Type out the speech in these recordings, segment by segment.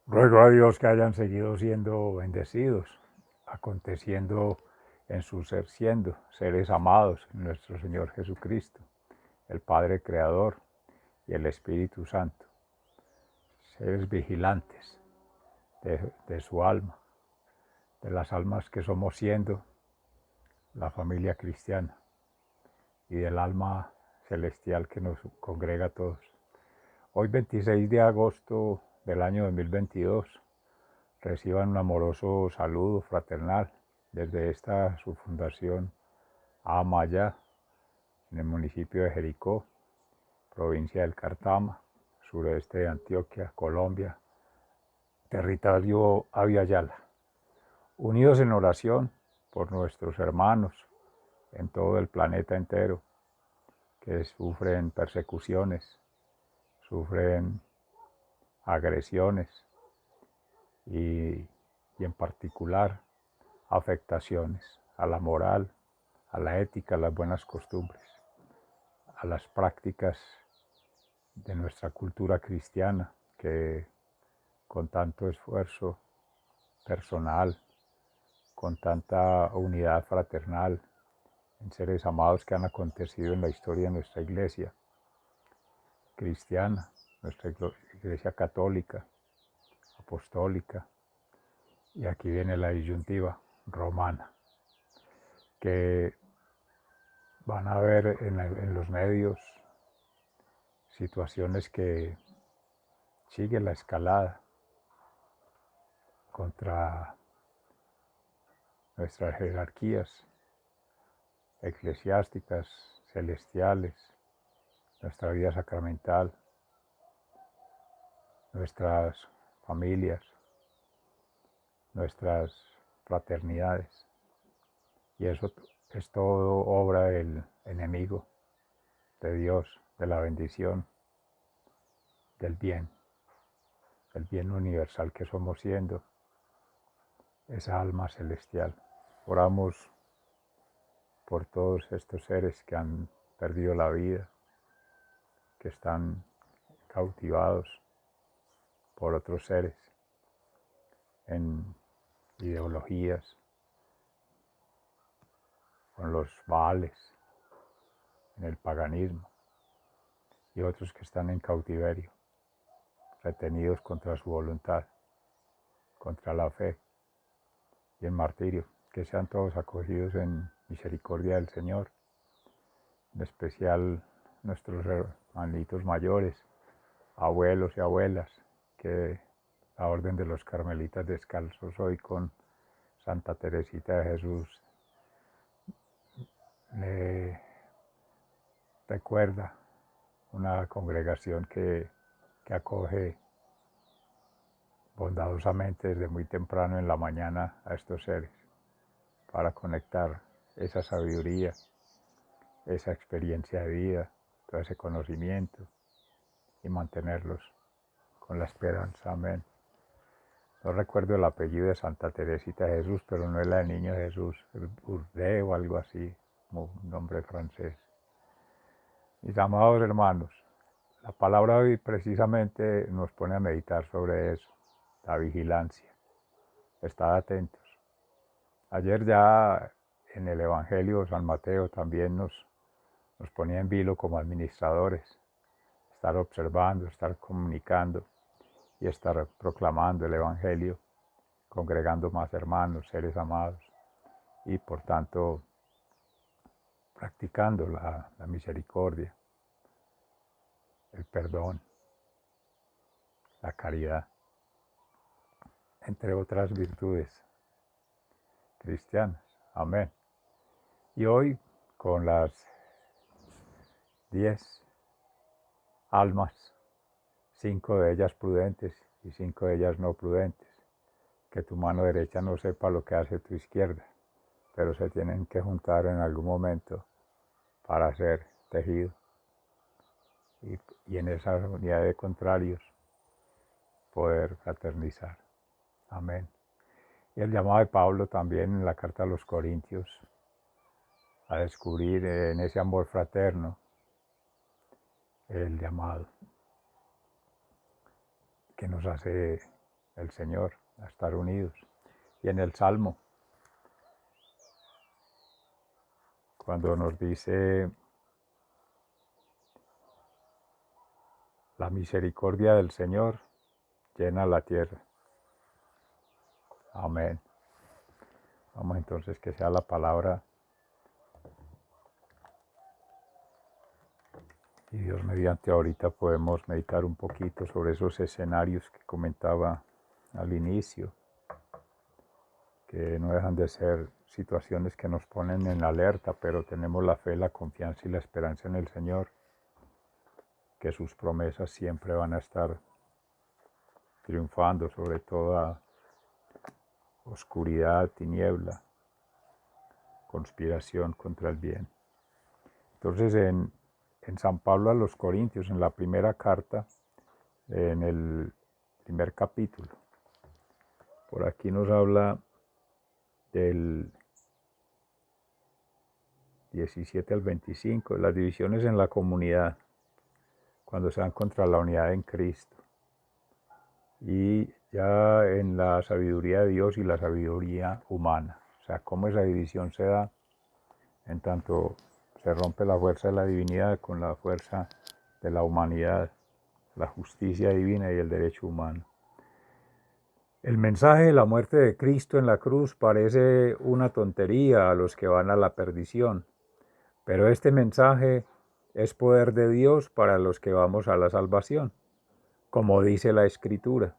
Ruego a Dios que hayan seguido siendo bendecidos, aconteciendo en su ser siendo seres amados en nuestro Señor Jesucristo, el Padre Creador y el Espíritu Santo, seres vigilantes de su alma, de las almas que somos siendo la familia cristiana y del alma celestial que nos congrega a todos. Hoy 26 de agosto del año 2022, reciban un amoroso saludo fraternal desde esta su fundación Amayá, en el municipio de Jericó, provincia del Cartama, sureste de Antioquia, Colombia, territorio Aviala, unidos en oración por nuestros hermanos en todo el planeta entero que sufren persecuciones, sufren agresiones y en particular afectaciones a la moral, a la ética, a las buenas costumbres, a las prácticas de nuestra cultura cristiana que con tanto esfuerzo personal, con tanta unidad fraternal, en seres amados que han acontecido en la historia de nuestra iglesia cristiana, nuestra iglesia católica, apostólica, y aquí viene la disyuntiva romana, que van a ver en los medios situaciones que siguen la escalada contra nuestras jerarquías eclesiásticas, celestiales, nuestra vida sacramental, nuestras familias, nuestras fraternidades. Y eso es todo obra del enemigo, de Dios, de la bendición, del bien universal que somos siendo, esa alma celestial. Oramos por todos estos seres que han perdido la vida, que están cautivados por otros seres en ideologías, con los baales, en el paganismo, y otros que están en cautiverio, retenidos contra su voluntad, contra la fe y el martirio. Que sean todos acogidos en misericordia del Señor, en especial nuestros hermanitos mayores, abuelos y abuelas, que la Orden de los Carmelitas Descalzos hoy con Santa Teresita de Jesús le recuerda una congregación que acoge bondadosamente desde muy temprano en la mañana a estos seres para conectar esa sabiduría, esa experiencia de vida, todo ese conocimiento y mantenerlos con la esperanza. Amén. No recuerdo el apellido de Santa Teresita de Jesús, pero no es la del Niño Jesús, Bourdet o algo así, como un nombre francés. Mis amados hermanos, la palabra hoy precisamente nos pone a meditar sobre eso, la vigilancia. Estad atentos. Ayer ya en el Evangelio San Mateo también nos ponía en vilo como administradores, estar observando, estar comunicando y estar proclamando el Evangelio, congregando más hermanos, seres amados, y por tanto practicando la misericordia, el perdón, la caridad, entre otras virtudes cristianas. Amén. Y hoy, con las 10 almas, 5 de ellas prudentes y 5 de ellas no prudentes, que tu mano derecha no sepa lo que hace tu izquierda, pero se tienen que juntar en algún momento para ser tejido. Y en esa unidad de contrarios poder fraternizar. Amén. Y el llamado de Pablo también en la carta a los Corintios a descubrir en ese amor fraterno el llamado que nos hace el Señor, a estar unidos. Y en el Salmo, cuando nos dice la misericordia del Señor llena la tierra. Amén. Vamos entonces que sea la palabra y Dios mediante ahorita podemos meditar un poquito sobre esos escenarios que comentaba al inicio, que no dejan de ser situaciones que nos ponen en alerta, pero tenemos la fe, la confianza y la esperanza en el Señor, que sus promesas siempre van a estar triunfando sobre toda oscuridad, tiniebla, conspiración contra el bien. Entonces en San Pablo a los Corintios, en la primera carta, en el primer capítulo, por aquí nos habla del 17 al 25, las divisiones en la comunidad, cuando se dan contra la unidad en Cristo. Y ya en la sabiduría de Dios y la sabiduría humana. O sea, cómo esa división se da en tanto se rompe la fuerza de la divinidad con la fuerza de la humanidad, la justicia divina y el derecho humano. El mensaje de la muerte de Cristo en la cruz parece una tontería a los que van a la perdición, pero este mensaje es poder de Dios para los que vamos a la salvación, como dice la Escritura.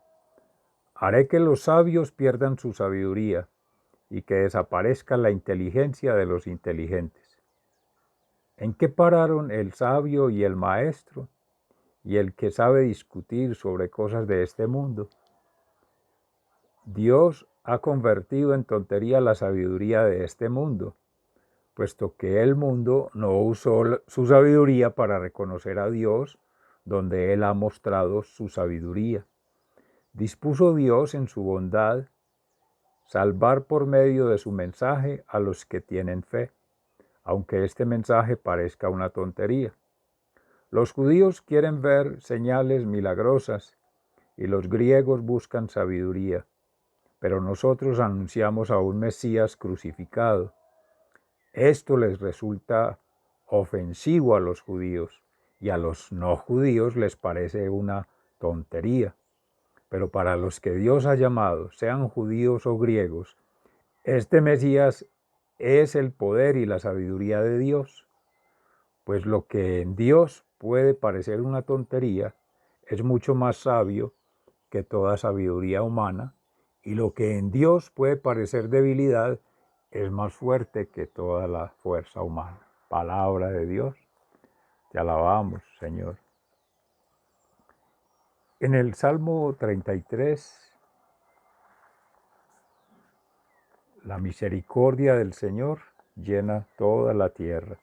Haré que los sabios pierdan su sabiduría y que desaparezca la inteligencia de los inteligentes. ¿En qué pararon el sabio y el maestro y el que sabe discutir sobre cosas de este mundo? Dios ha convertido en tontería la sabiduría de este mundo, puesto que el mundo no usó su sabiduría para reconocer a Dios, donde Él ha mostrado su sabiduría. Dispuso Dios en su bondad salvar por medio de su mensaje a los que tienen fe, aunque este mensaje parezca una tontería. Los judíos quieren ver señales milagrosas y los griegos buscan sabiduría, pero nosotros anunciamos a un Mesías crucificado. Esto les resulta ofensivo a los judíos y a los no judíos les parece una tontería. Pero para los que Dios ha llamado, sean judíos o griegos, este Mesías es el poder y la sabiduría de Dios, pues lo que en Dios puede parecer una tontería es mucho más sabio que toda sabiduría humana, y lo que en Dios puede parecer debilidad es más fuerte que toda la fuerza humana. Palabra de Dios, te alabamos, Señor. En el Salmo 33, la misericordia del Señor llena toda la tierra.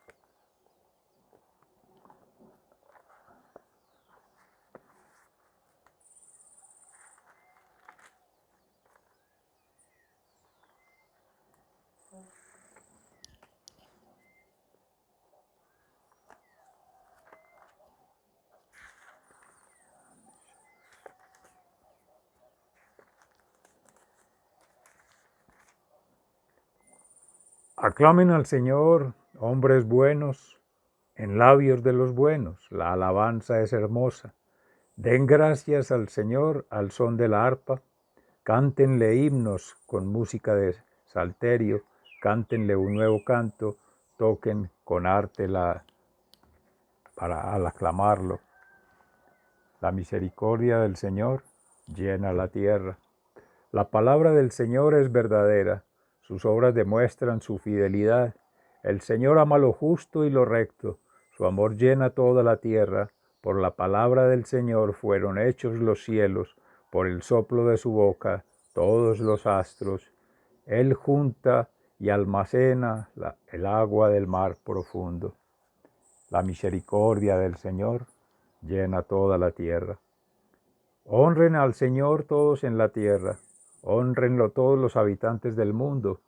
Aclamen al Señor, hombres buenos, en labios de los buenos, la alabanza es hermosa. Den gracias al Señor al son de la arpa, cántenle himnos con música de salterio, cántenle un nuevo canto, toquen con arte para al aclamarlo. La misericordia del Señor llena la tierra. La palabra del Señor es verdadera, sus obras demuestran su fidelidad. El Señor ama lo justo y lo recto, su amor llena toda la tierra. Por la palabra del Señor fueron hechos los cielos, por el soplo de su boca todos los astros. Él junta y almacena el agua del mar profundo. La misericordia del Señor llena toda la tierra. Honren al Señor todos en la tierra, honrenlo todos los habitantes del mundo,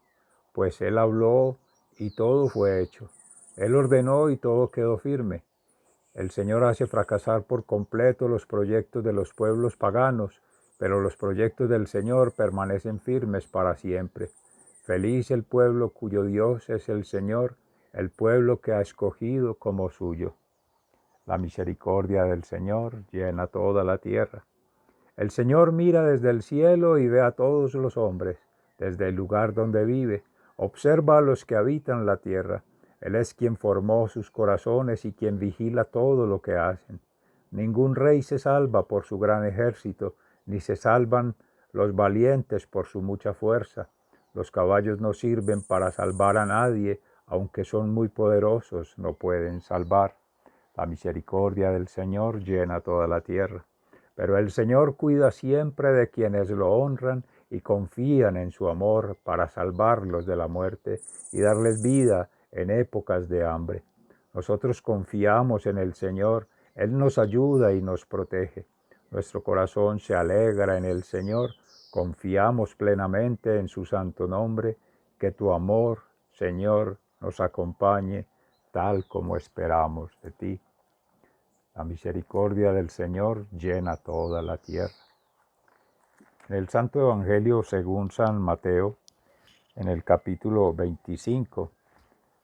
pues Él habló y todo fue hecho. Él ordenó y todo quedó firme. El Señor hace fracasar por completo los proyectos de los pueblos paganos pero los proyectos del Señor permanecen firmes para siempre. Feliz el pueblo cuyo Dios es el Señor, el pueblo que ha escogido como suyo. La misericordia del Señor llena toda la tierra. El Señor mira desde el cielo y ve a todos los hombres, desde el lugar donde vive. Observa a los que habitan la tierra. Él es quien formó sus corazones y quien vigila todo lo que hacen. Ningún rey se salva por su gran ejército, ni se salvan los valientes por su mucha fuerza. Los caballos no sirven para salvar a nadie, aunque son muy poderosos, no pueden salvar. La misericordia del Señor llena toda la tierra. Pero el Señor cuida siempre de quienes lo honran y confían en su amor para salvarlos de la muerte y darles vida en épocas de hambre. Nosotros confiamos en el Señor, Él nos ayuda y nos protege. Nuestro corazón se alegra en el Señor, confiamos plenamente en su santo nombre. Que tu amor, Señor, nos acompañe tal como esperamos de ti. La misericordia del Señor llena toda la tierra. En el Santo Evangelio según San Mateo, en el capítulo 25,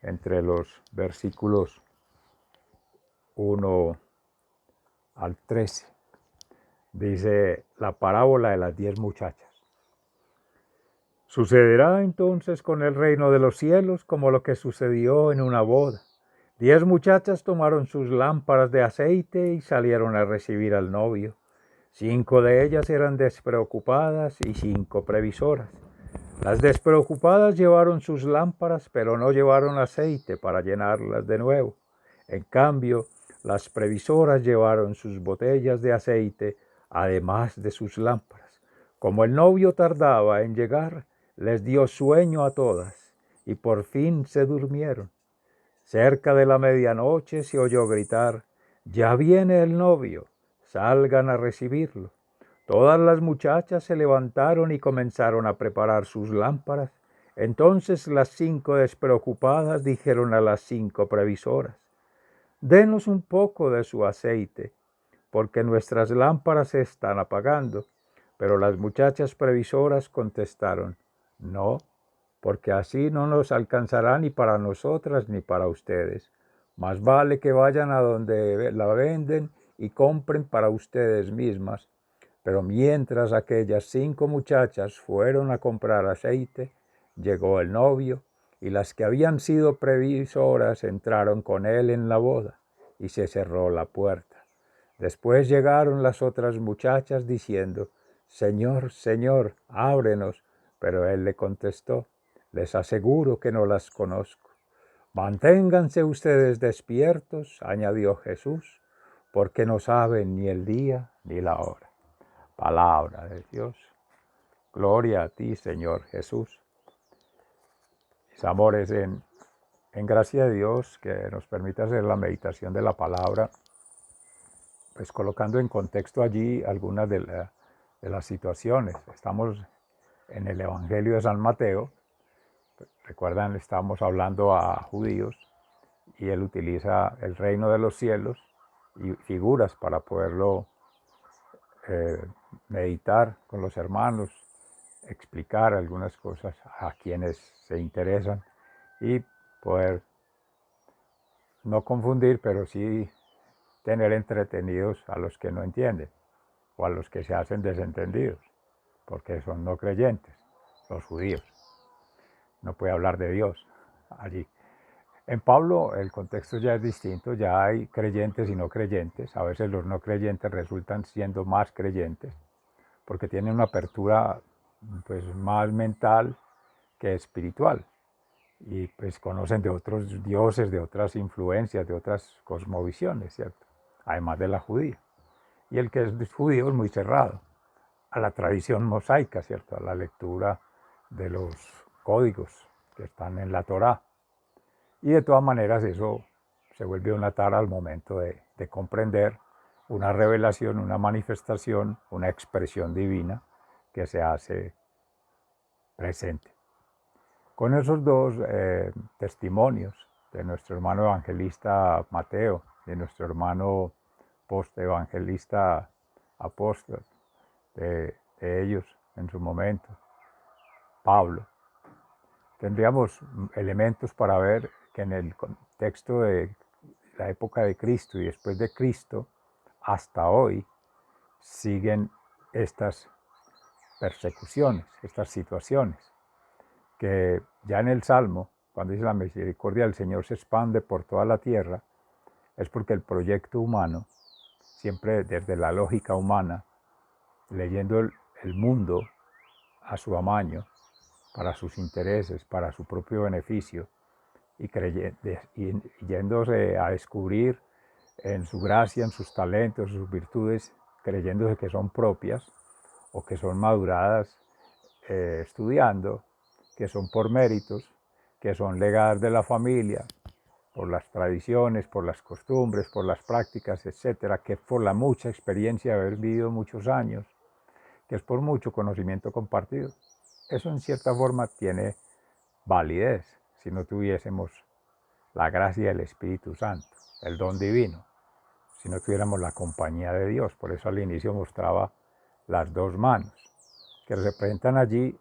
entre los versículos 1 al 13, dice la parábola de las 10 muchachas. Sucederá entonces con el reino de los cielos como lo que sucedió en una boda. 10 muchachas tomaron sus lámparas de aceite y salieron a recibir al novio. 5 de ellas eran despreocupadas y 5 previsoras. Las despreocupadas llevaron sus lámparas, pero no llevaron aceite para llenarlas de nuevo. En cambio, las previsoras llevaron sus botellas de aceite, además de sus lámparas. Como el novio tardaba en llegar, les dio sueño a todas, y por fin se durmieron. Cerca de la medianoche se oyó gritar: «Ya viene el novio, salgan a recibirlo». Todas las muchachas se levantaron y comenzaron a preparar sus lámparas. Entonces las 5 despreocupadas dijeron a las 5 previsoras: «Denos un poco de su aceite, porque nuestras lámparas se están apagando». Pero las muchachas previsoras contestaron: «No, porque así no nos alcanzará ni para nosotras ni para ustedes. Más vale que vayan a donde la venden y compren para ustedes mismas». Pero mientras aquellas 5 muchachas fueron a comprar aceite, llegó el novio, y las que habían sido previsoras entraron con él en la boda, y se cerró la puerta. Después llegaron las otras muchachas diciendo: «Señor, Señor, ábrenos». Pero él le contestó: «Les aseguro que no las conozco». «Manténganse ustedes despiertos», añadió Jesús, «porque no saben ni el día ni la hora». Palabra de Dios. Gloria a ti, Señor Jesús. Mis amores, en gracia de Dios, que nos permita hacer la meditación de la palabra, pues colocando en contexto allí algunas de las situaciones. Estamos en el Evangelio de San Mateo. Recuerdan, estamos hablando a judíos y él utiliza el reino de los cielos y figuras para poderlo meditar con los hermanos, explicar algunas cosas a quienes se interesan y poder no confundir, pero sí tener entretenidos a los que no entienden o a los que se hacen desentendidos, porque son no creyentes, los judíos. No puede hablar de Dios allí. En Pablo el contexto ya es distinto, ya hay creyentes y no creyentes. A veces los no creyentes resultan siendo más creyentes porque tienen una apertura pues más mental que espiritual y pues conocen de otros dioses, de otras influencias, de otras cosmovisiones, ¿cierto? Además de la judía. Y el que es judío es muy cerrado a la tradición mosaica, ¿cierto? A la lectura de los códigos que están en la Torá. Y de todas maneras eso se vuelve una tara al momento de comprender una revelación, una manifestación, una expresión divina que se hace presente. Con esos dos testimonios de nuestro hermano evangelista Mateo, de nuestro hermano postevangelista apóstol, de ellos en su momento, Pablo. Tendríamos elementos para ver que en el contexto de la época de Cristo y después de Cristo, hasta hoy, siguen estas persecuciones, estas situaciones, que ya en el Salmo, cuando dice la misericordia del Señor se expande por toda la tierra, es porque el proyecto humano, siempre desde la lógica humana, leyendo el mundo a su amaño, para sus intereses, para su propio beneficio, y yéndose a descubrir en su gracia, en sus talentos, sus virtudes, creyéndose que son propias o que son maduradas estudiando, que son por méritos, que son legadas de la familia, por las tradiciones, por las costumbres, por las prácticas, etcétera, que por la mucha experiencia de haber vivido muchos años, que es por mucho conocimiento compartido. Eso en cierta forma tiene validez si no tuviésemos la gracia del Espíritu Santo, el don divino, si no tuviéramos la compañía de Dios. Por eso al inicio mostraba las dos manos, que representan allí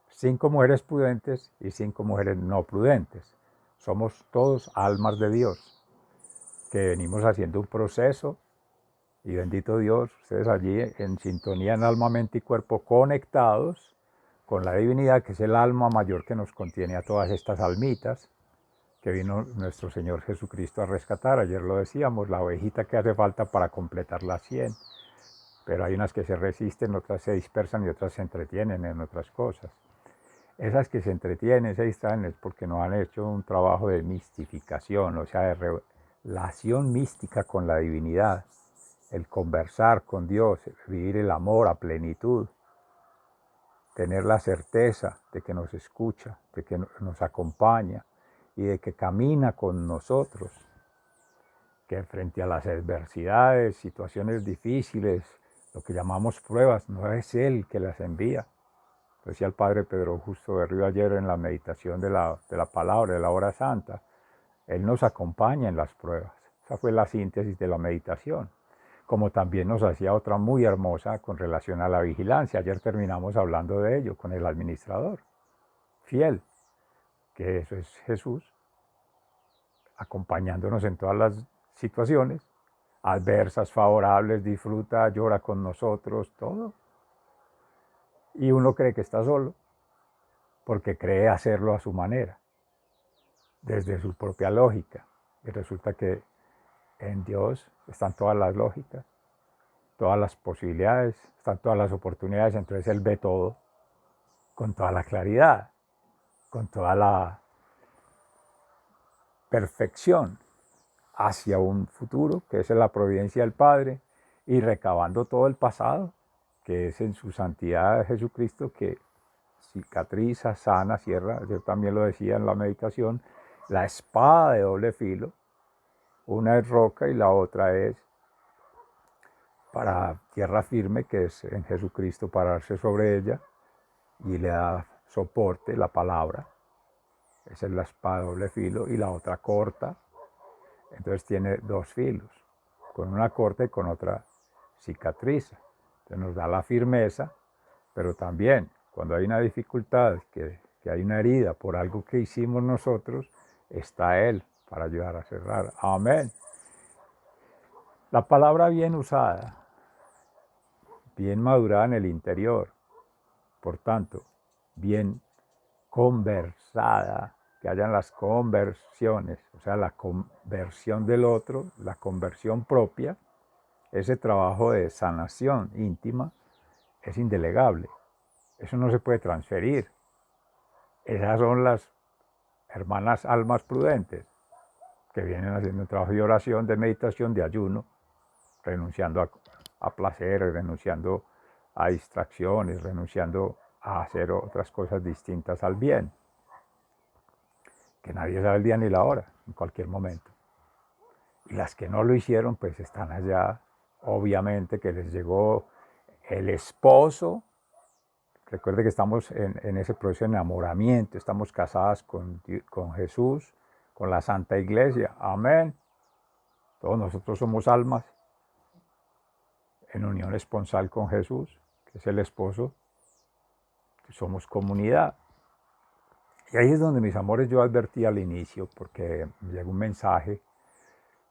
5 mujeres prudentes y 5 mujeres no prudentes. Somos todos almas de Dios, que venimos haciendo un proceso, y bendito Dios, ustedes allí en sintonía en alma, mente y cuerpo, conectados con la divinidad, que es el alma mayor que nos contiene a todas estas almitas, que vino nuestro Señor Jesucristo a rescatar. Ayer lo decíamos, la ovejita que hace falta para completar las 100. Pero hay unas que se resisten, otras se dispersan y otras se entretienen en otras cosas. Esas que se entretienen, se distraen, es porque no han hecho un trabajo de mistificación, o sea, de relación mística con la divinidad, el conversar con Dios, vivir el amor a plenitud, tener la certeza de que nos escucha, de que nos acompaña y de que camina con nosotros, que frente a las adversidades, situaciones difíciles, lo que llamamos pruebas, no es Él que las envía. Lo decía el Padre Pedro Justo Berrío ayer en la meditación de la palabra, de la hora santa. Él nos acompaña en las pruebas. Esa fue la síntesis de la meditación. Como también nos hacía otra muy hermosa con relación a la vigilancia. Ayer terminamos hablando de ello con el administrador fiel, que eso es Jesús, acompañándonos en todas las situaciones, adversas, favorables, disfruta, llora con nosotros, todo. Y uno cree que está solo, porque cree hacerlo a su manera, desde su propia lógica. Y resulta que en Dios están todas las lógicas, todas las posibilidades, están todas las oportunidades, entonces Él ve todo con toda la claridad, con toda la perfección hacia un futuro, que es la providencia del Padre, y recabando todo el pasado, que es en su santidad Jesucristo, que cicatriza, sana, cierra. Yo también lo decía en la meditación, la espada de doble filo, una es roca y la otra es para tierra firme, que es en Jesucristo, pararse sobre ella, y le da soporte la palabra. Esa es la espada de doble filo, y la otra corta. Entonces tiene 2 filos, con una corta y con otra cicatriza. Entonces nos da la firmeza, pero también cuando hay una dificultad, que hay una herida por algo que hicimos nosotros, está Él para ayudar a cerrar. Amén. La palabra bien usada, bien madurada en el interior, por tanto, bien conversada, que hayan las conversiones, o sea, la conversión del otro, la conversión propia, ese trabajo de sanación íntima es indelegable. Eso no se puede transferir. Esas son las hermanas almas prudentes, que vienen haciendo un trabajo de oración, de meditación, de ayuno, renunciando a placeres, renunciando a distracciones, renunciando a hacer otras cosas distintas al bien, que nadie sabe el día ni la hora, en cualquier momento. Y las que no lo hicieron, pues están allá, obviamente que les llegó el esposo. Recuerde que estamos en ese proceso de enamoramiento, estamos casadas con Jesús, con la Santa Iglesia. Amén. Todos nosotros somos almas en unión esponsal con Jesús, que es el esposo, somos comunidad. Y ahí es donde, mis amores, yo advertí al inicio, porque me llegó un mensaje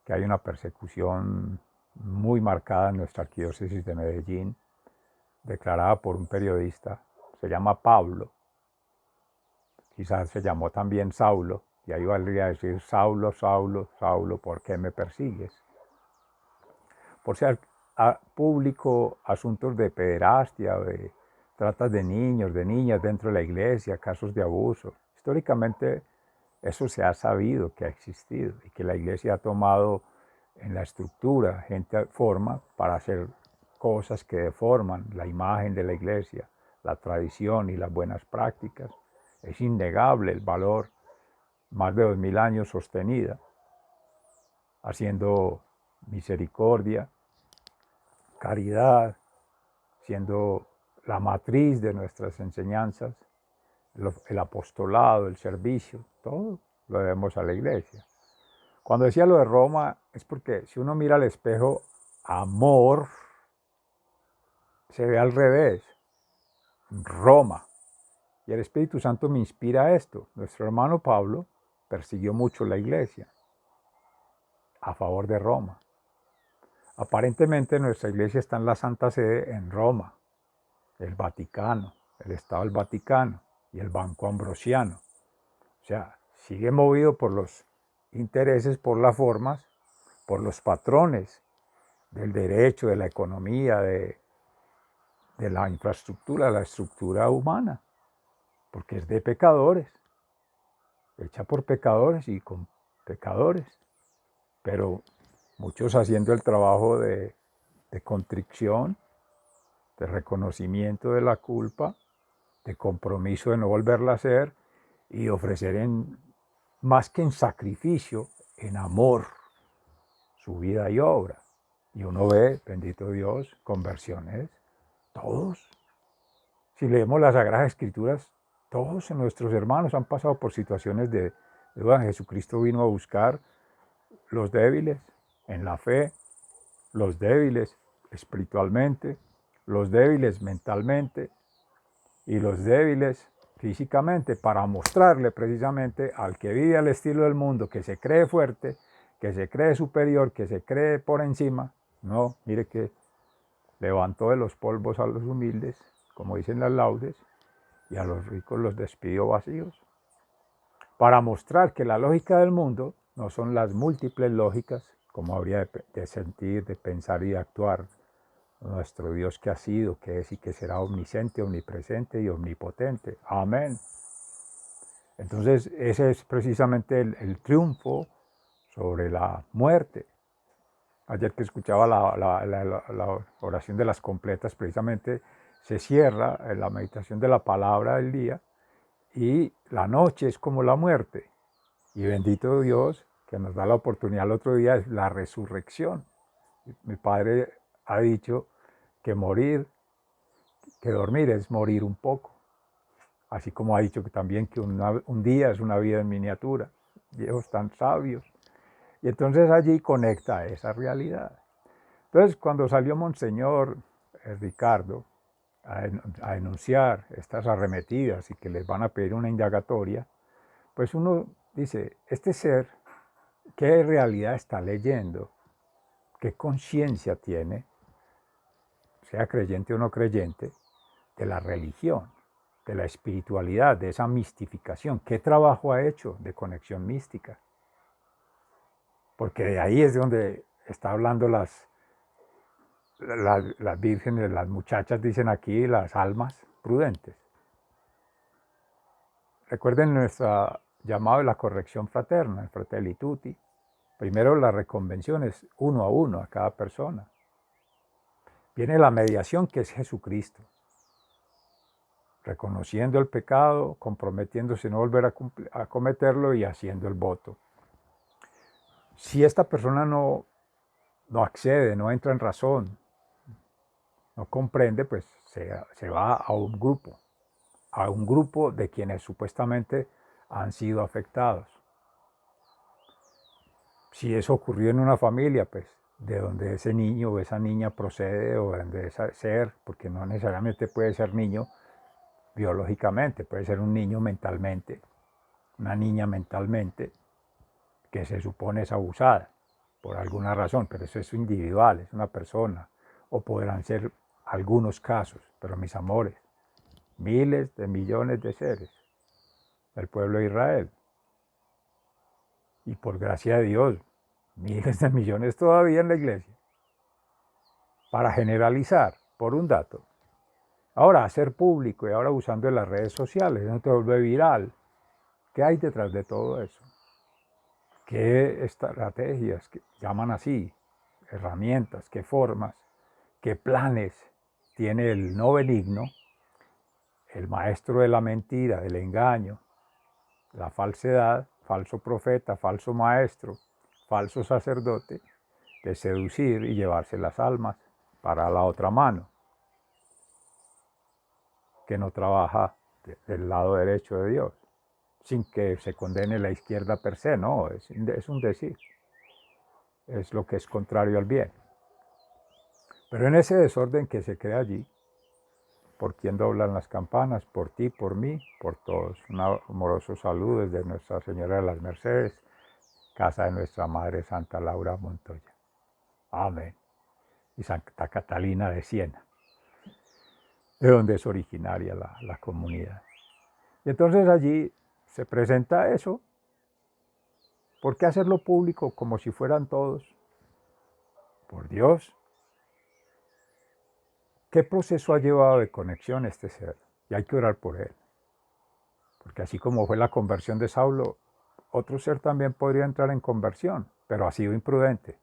que hay una persecución muy marcada en nuestra arquidiócesis de Medellín, declarada por un periodista, se llama Pablo, quizás se llamó también Saulo, y ahí valdría decir: Saulo, Saulo, Saulo, ¿por qué me persigues? Por ser público asuntos de pederastia, de tratas de niños, de niñas dentro de la iglesia, casos de abuso. Históricamente eso se ha sabido que ha existido y que la iglesia ha tomado en la estructura gente forma para hacer cosas que deforman la imagen de la iglesia, la tradición y las buenas prácticas. Es innegable el valor, más de 2000 años sostenida, haciendo misericordia, caridad, siendo la matriz de nuestras enseñanzas, el apostolado, el servicio, todo lo debemos a la iglesia. Cuando decía lo de Roma, es porque si uno mira al espejo, amor se ve al revés, Roma. Y el Espíritu Santo me inspira a esto. Nuestro hermano Pablo persiguió mucho la iglesia a favor de Roma. Aparentemente nuestra iglesia está en la Santa Sede en Roma, el Vaticano, el Estado del Vaticano y el Banco Ambrosiano. O sea, sigue movido por los intereses, por las formas, por los patrones del derecho, de la economía, de la infraestructura, la estructura humana, porque es de pecadores, hecha por pecadores y con pecadores, pero muchos haciendo el trabajo de contrición, de reconocimiento de la culpa, de compromiso de no volverla a hacer y ofrecer más que en sacrificio, en amor, su vida y obra. Y uno ve, bendito Dios, conversiones, todos. Si leemos las Sagradas Escrituras, todos nuestros hermanos han pasado por situaciones de duda. Jesucristo vino a buscar los débiles en la fe, los débiles espiritualmente, los débiles mentalmente y los débiles físicamente, para mostrarle precisamente al que vive al estilo del mundo, que se cree fuerte, que se cree superior, que se cree por encima. No, mire que levantó de los polvos a los humildes, como dicen las laudes, y a los ricos los despidió vacíos, para mostrar que la lógica del mundo no son las múltiples lógicas, como habría de sentir, de pensar y de actuar nuestro Dios, que ha sido, que es y que será omnisciente, omnipresente y omnipotente. Amén. Entonces ese es precisamente el triunfo sobre la muerte. Ayer que escuchaba la oración de las completas, precisamente se cierra en la meditación de la palabra del día, y la noche es como la muerte. Y bendito Dios que nos da la oportunidad el otro día, es la resurrección. Mi padre ha dicho que dormir es morir un poco. Así como ha dicho que también que un día es una vida en miniatura. Viejos tan sabios. Y entonces allí conecta esa realidad. Entonces, cuando salió Monseñor Ricardo a enunciar estas arremetidas y que les van a pedir una indagatoria, pues uno dice, este ser, ¿qué realidad está leyendo? ¿Qué conciencia tiene, sea creyente o no creyente, de la religión, de la espiritualidad, de esa mistificación? ¿Qué trabajo ha hecho de conexión mística? Porque de ahí es donde está hablando las vírgenes, las muchachas, dicen aquí, las almas prudentes. Recuerden nuestro llamado de la corrección fraterna, el Fratelli Tutti. Primero la reconvención es uno a uno, a cada persona. Viene la mediación, que es Jesucristo, reconociendo el pecado, comprometiéndose a no volver a cometerlo y haciendo el voto. Si esta persona no accede, no entra en razón, no comprende, pues se va a un grupo de quienes supuestamente han sido afectados. Si eso ocurrió en una familia, pues de donde ese niño o esa niña procede o de donde ese ser, porque no necesariamente puede ser niño biológicamente, puede ser un niño mentalmente, una niña mentalmente, que se supone es abusada por alguna razón, pero eso es individual, es una persona, o podrán ser algunos casos, pero mis amores, miles de millones de seres del pueblo de Israel, y por gracia de Dios, miles de millones todavía en la iglesia, para generalizar, por un dato. Ahora, hacer público y ahora usando las redes sociales, no te vuelve viral. ¿Qué hay detrás de todo eso? ¿Qué estrategias que llaman así? Herramientas, qué formas, qué planes tiene el no benigno, el maestro de la mentira, del engaño, la falsedad, falso profeta, falso maestro, falso sacerdote, de seducir y llevarse las almas para la otra mano, que no trabaja del lado derecho de Dios, sin que se condene la izquierda per se, no, es un decir, es lo que es contrario al bien. Pero en ese desorden que se crea allí, por quien doblan las campanas, por ti, por mí, por todos. Un amoroso saludo desde Nuestra Señora de las Mercedes, casa de nuestra Madre Santa Laura Montoya. Amén. Y Santa Catalina de Siena, de donde es originaria la comunidad. Y entonces allí se presenta eso. ¿Por qué hacerlo público como si fueran todos? Por Dios. ¿Qué proceso ha llevado de conexión este ser? Y hay que orar por él. Porque así como fue la conversión de Saulo, otro ser también podría entrar en conversión, pero ha sido imprudente.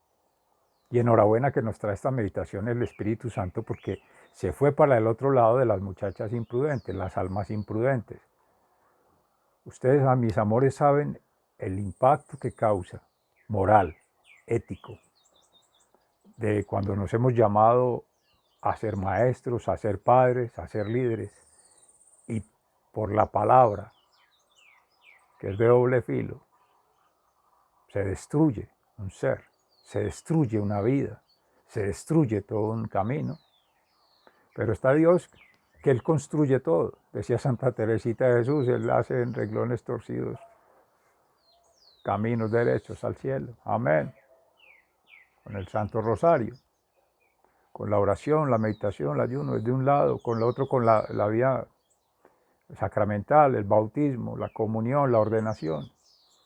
Y enhorabuena que nos trae esta meditación el Espíritu Santo, porque se fue para el otro lado de las muchachas imprudentes, las almas imprudentes. Ustedes, a mis amores, saben el impacto que causa, moral, ético, de cuando nos hemos llamado a ser maestros, a ser padres, a ser líderes, y por la palabra, que es de doble filo, se destruye un ser, se destruye una vida, se destruye todo un camino. Pero está Dios, que Él construye todo. Decía Santa Teresita de Jesús, Él hace en renglones torcidos caminos derechos al cielo. Amén. Con el Santo Rosario, con la oración, la meditación, el ayuno, de un lado, con el otro, con la vía sacramental, el bautismo, la comunión, la ordenación,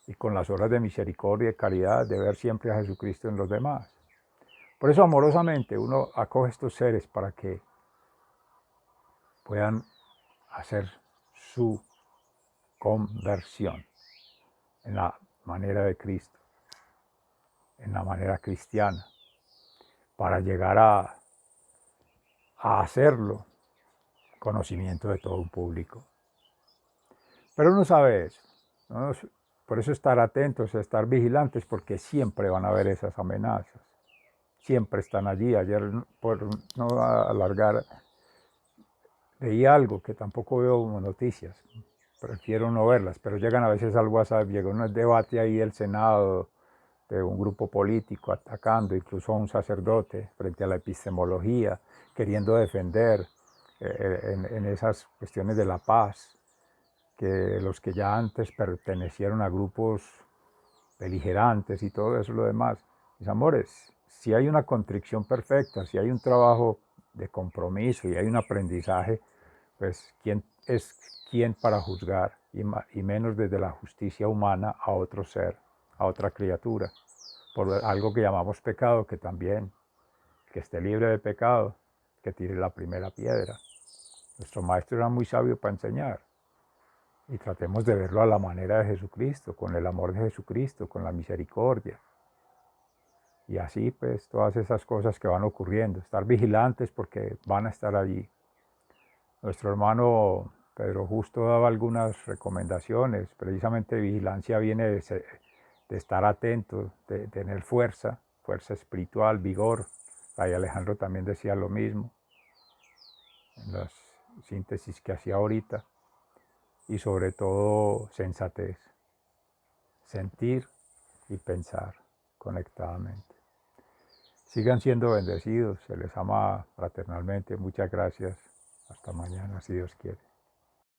y con las obras de misericordia y caridad, de ver siempre a Jesucristo en los demás. Por eso amorosamente uno acoge estos seres para que puedan hacer su conversión en la manera de Cristo, en la manera cristiana, para llegar a hacerlo conocimiento de todo un público. Pero uno sabe eso, ¿no? Por eso estar atentos, estar vigilantes, porque siempre van a haber esas amenazas. Siempre están allí. Ayer, por no alargar, leí algo que tampoco veo noticias, prefiero no verlas, pero llegan a veces al WhatsApp, llega un debate ahí del Senado, de un grupo político atacando incluso a un sacerdote frente a la epistemología, queriendo defender en esas cuestiones de la paz, que los que ya antes pertenecieron a grupos beligerantes y todo eso lo demás. Mis amores, si hay una contrición perfecta, si hay un trabajo de compromiso y hay un aprendizaje, pues ¿quién es quién para juzgar? Y menos desde la justicia humana a otro ser, a otra criatura, por algo que llamamos pecado, que también, que esté libre de pecado, que tire la primera piedra. Nuestro maestro era muy sabio para enseñar. Y tratemos de verlo a la manera de Jesucristo, con el amor de Jesucristo, con la misericordia. Y así pues todas esas cosas que van ocurriendo, estar vigilantes porque van a estar allí. Nuestro hermano Pedro Justo daba algunas recomendaciones, precisamente vigilancia viene de estar atento, de tener fuerza, fuerza espiritual, vigor. Fray Alejandro también decía lo mismo en las síntesis que hacía ahorita. Y sobre todo sensatez, sentir y pensar conectadamente. Sigan siendo bendecidos, se les ama fraternalmente. Muchas gracias. Hasta mañana, si Dios quiere.